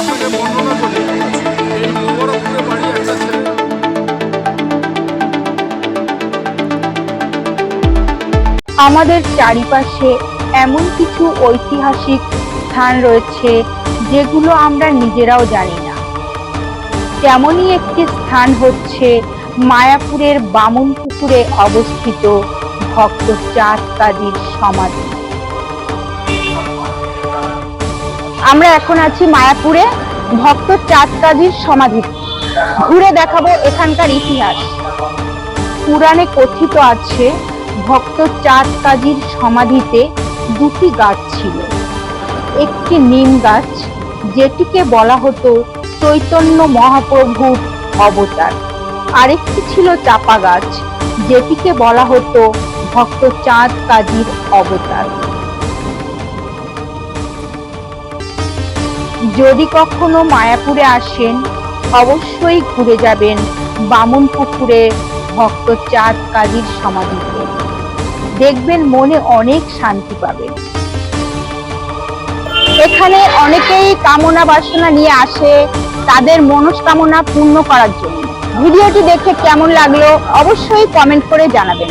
আপনাকে বর্ণনা করি। এই মোবারকপুরে বাড়ি একটা ছেলে। আমাদের চারিপাশে এমন কিছু ঐতিহাসিক স্থান রয়েছে যেগুলো আমরা নিজেরাও জানি না। তেমনই একটি স্থান হচ্ছে মায়াপুরের বামুনপুকুরে অবস্থিত ভক্ত চাঁদ কাজীর সমাধি। আমরা এখন আছি মায়াপুরে ভক্ত চাঁদ কাজীর সমাধি। ঘুরে দেখাবো এখানকার ইতিহাস। পুরাণে কথিত আছে ভক্ত চাঁদ কাজীর সমাধিতে দুটি গাছ ছিল। একটি নিম গাছ, যেটিকে বলা হতো চৈতন্য মহাপ্রভুর অবতার। আরেকটি ছিল চাপা গাছ, যেটিকে বলা হতো ভক্ত চাঁদ কাজীর অবতার। যদি কখনো মায়াপুরে আসেন, অবশ্যই ঘুরে যাবেন বামুনপুকুরে ভক্ত চাঁদ কাজীর সমাধিতে। দেখবেন মনে অনেক শান্তি পাবেন। এখানে অনেকেই কামনা বাসনা নিয়ে আসে তাদের মনস্কামনা পূর্ণ করার জন্য। ভিডিওটি দেখে কেমন লাগলো অবশ্যই কমেন্ট করে জানাবেন।